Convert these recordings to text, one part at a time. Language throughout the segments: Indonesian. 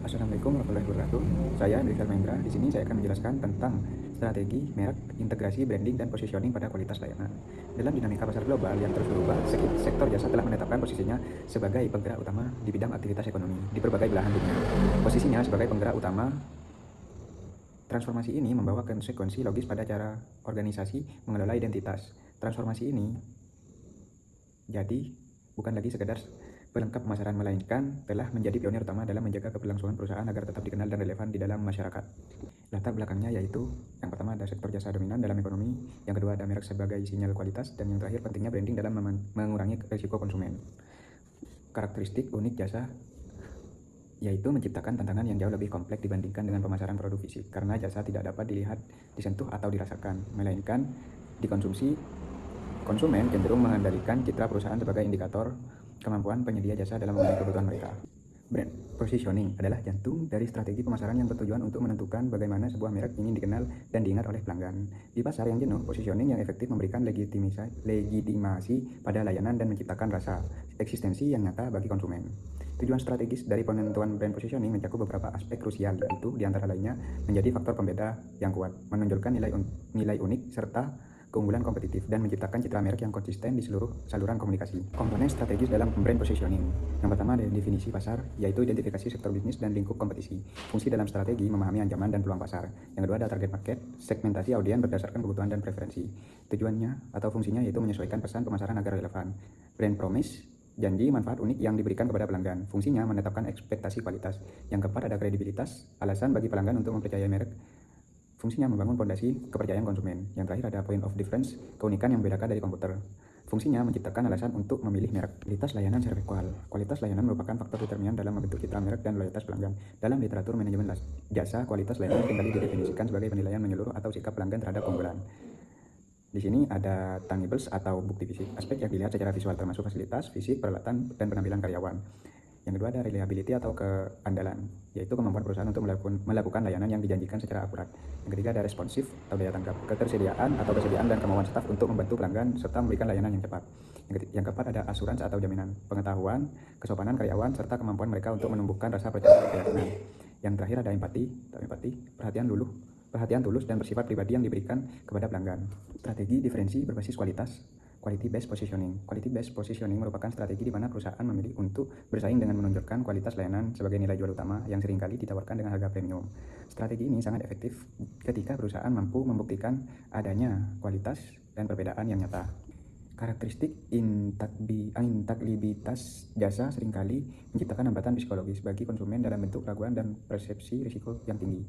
Assalamualaikum warahmatullahi wabarakatuh. Saya Rizal Mahendra. Di sini saya akan menjelaskan tentang strategi, merek, integrasi, branding, dan positioning pada kualitas layanan. Dalam dinamika pasar global yang terus berubah, sektor jasa telah menetapkan posisinya sebagai penggerak utama di bidang aktivitas ekonomi di berbagai belahan dunia. Posisinya sebagai penggerak utama, transformasi ini membawa konsekuensi logis pada cara organisasi mengelola identitas. Transformasi ini jadi bukan lagi sekedar pelengkap pemasaran, melainkan telah menjadi pionir utama dalam menjaga keberlangsungan perusahaan agar tetap dikenal dan relevan di dalam masyarakat. Latar belakangnya yaitu, yang pertama ada sektor jasa dominan dalam ekonomi, yang kedua ada merek sebagai sinyal kualitas, dan yang terakhir pentingnya branding dalam mengurangi risiko konsumen. Karakteristik unik jasa yaitu menciptakan tantangan yang jauh lebih kompleks dibandingkan dengan pemasaran produk fisik, karena jasa tidak dapat dilihat, disentuh, atau dirasakan, melainkan dikonsumsi. Konsumen cenderung mengendalikan citra perusahaan sebagai indikator kemampuan penyedia jasa dalam memenuhi kebutuhan mereka. Brand positioning adalah jantung dari strategi pemasaran yang bertujuan untuk menentukan bagaimana sebuah merek ingin dikenal dan diingat oleh pelanggan. Di pasar yang jenuh, positioning yang efektif memberikan legitimasi pada layanan dan menciptakan rasa eksistensi yang nyata bagi konsumen. Tujuan strategis dari penentuan brand positioning mencakup beberapa aspek krusial, yaitu di antara lainnya menjadi faktor pembeda yang kuat, menonjolkan nilai unik serta keunggulan kompetitif, dan menciptakan citra merek yang konsisten di seluruh saluran komunikasi. Komponen strategis dalam brand positioning. Yang pertama ada definisi pasar, yaitu identifikasi sektor bisnis dan lingkup kompetisi. Fungsi dalam strategi memahami ancaman dan peluang pasar. Yang kedua ada target market, segmentasi audiens berdasarkan kebutuhan dan preferensi. Tujuannya atau fungsinya yaitu menyesuaikan pesan pemasaran agar relevan. Brand promise, janji manfaat unik yang diberikan kepada pelanggan. Fungsinya menetapkan ekspektasi kualitas. Yang keempat ada kredibilitas, alasan bagi pelanggan untuk mempercayai merek. Fungsinya membangun fondasi kepercayaan konsumen. Yang terakhir ada point of difference, keunikan yang membedakan dari komputer. Fungsinya menciptakan alasan untuk memilih merek. Kualitas layanan servikal. Kualitas layanan merupakan faktor determinan dalam membentuk citra merek dan loyalitas pelanggan. Dalam literatur manajemen jasa, kualitas layanan seringkali didefinisikan sebagai penilaian menyeluruh atau sikap pelanggan terhadap keunggulan. Di sini ada tangibles atau bukti fisik, aspek yang dilihat secara visual termasuk fasilitas, fisik, peralatan, dan penampilan karyawan. Yang kedua ada reliability atau keandalan, yaitu kemampuan perusahaan untuk melakukan layanan yang dijanjikan secara akurat. Yang ketiga ada responsif atau daya tanggap, ketersediaan atau kesediaan dan kemauan staf untuk membantu pelanggan serta memberikan layanan yang cepat. Yang keempat ada asuransi atau jaminan, pengetahuan, kesopanan karyawan, serta kemampuan mereka untuk menumbuhkan rasa percaya keyakinan. Yang terakhir ada empati, perhatian tulus dan bersifat pribadi yang diberikan kepada pelanggan. Strategi diferensi berbasis kualitas. Quality based positioning. Quality based positioning merupakan strategi di mana perusahaan memilih untuk bersaing dengan menonjolkan kualitas layanan sebagai nilai jual utama yang seringkali ditawarkan dengan harga premium. Strategi ini sangat efektif ketika perusahaan mampu membuktikan adanya kualitas dan perbedaan yang nyata. Karakteristik intaklibitas jasa seringkali menciptakan hambatan psikologis bagi konsumen dalam bentuk keraguan dan persepsi risiko yang tinggi.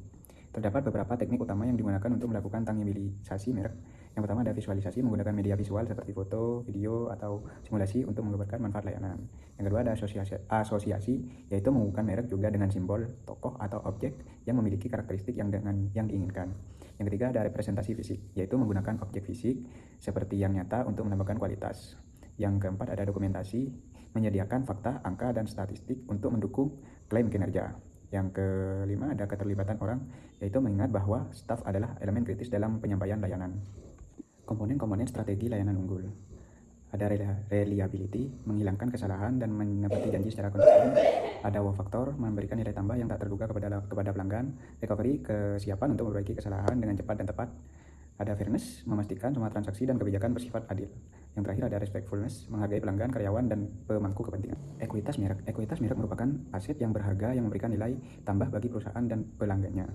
Terdapat beberapa teknik utama yang digunakan untuk melakukan tangibilisasi merek. Yang pertama ada visualisasi menggunakan media visual seperti foto, video, atau simulasi untuk menggambarkan manfaat layanan. Yang kedua ada asosiasi, yaitu menghubungkan merek juga dengan simbol, tokoh, atau objek yang memiliki karakteristik yang diinginkan. Yang ketiga ada representasi fisik, yaitu menggunakan objek fisik seperti yang nyata untuk menambahkan kualitas. Yang keempat ada dokumentasi, menyediakan fakta, angka, dan statistik untuk mendukung klaim kinerja. Yang kelima ada keterlibatan orang, yaitu mengingat bahwa staf adalah elemen kritis dalam penyampaian layanan. Komponen-komponen strategi layanan unggul. Ada reliability, menghilangkan kesalahan dan menepati janji secara konsisten. Ada wow factor, memberikan nilai tambah yang tak terduga kepada pelanggan. Recovery, kesiapan untuk memperbaiki kesalahan dengan cepat dan tepat. Ada fairness, memastikan semua transaksi dan kebijakan bersifat adil. Yang terakhir ada respectfulness, menghargai pelanggan, karyawan, dan pemangku kepentingan. Ekuitas merek merupakan aset yang berharga yang memberikan nilai tambah bagi perusahaan dan pelanggannya.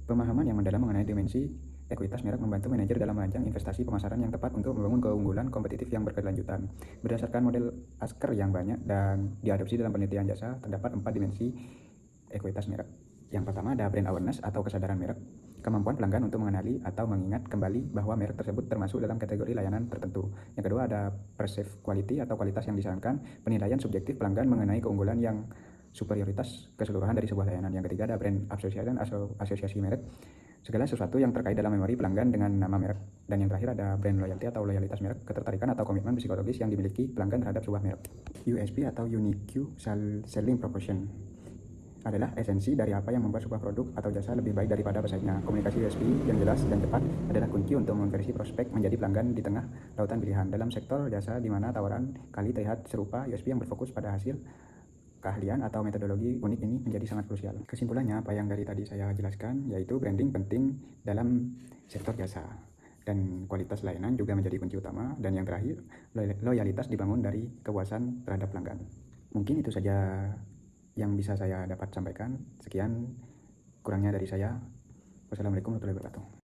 Pemahaman yang mendalam mengenai dimensi ekuitas merek membantu manajer dalam merancang investasi pemasaran yang tepat untuk membangun keunggulan kompetitif yang berkelanjutan. Berdasarkan model Asker yang banyak dan diadopsi dalam penelitian jasa, terdapat 4 dimensi ekuitas merek. Yang pertama ada brand awareness atau kesadaran merek, kemampuan pelanggan untuk mengenali atau mengingat kembali bahwa merek tersebut termasuk dalam kategori layanan tertentu. Yang kedua ada perceived quality atau kualitas yang disarankan, penilaian subjektif pelanggan mengenai keunggulan yang superioritas keseluruhan dari sebuah layanan. Yang ketiga ada brand association atau asosiasi merek, segala sesuatu yang terkait dalam memori pelanggan dengan nama merek. Dan yang terakhir ada brand loyalty atau loyalitas merek, ketertarikan atau komitmen psikologis yang dimiliki pelanggan terhadap sebuah merek. USP atau unique selling proposition adalah esensi dari apa yang membuat sebuah produk atau jasa lebih baik daripada pesaingnya. Komunikasi USP yang jelas dan tepat adalah kunci untuk mengonversi prospek menjadi pelanggan di tengah lautan pilihan. Dalam sektor jasa di mana tawaran kali terlihat serupa, USP yang berfokus pada hasil keahlian atau metodologi unik ini menjadi sangat krusial. Kesimpulannya, apa yang dari tadi saya jelaskan, yaitu branding penting dalam sektor jasa. Dan kualitas layanan juga menjadi kunci utama. Dan yang terakhir, loyalitas dibangun dari kepuasan terhadap pelanggan. Mungkin itu saja yang bisa saya dapat sampaikan. Sekian kurangnya dari saya. Wassalamualaikum warahmatullahi wabarakatuh.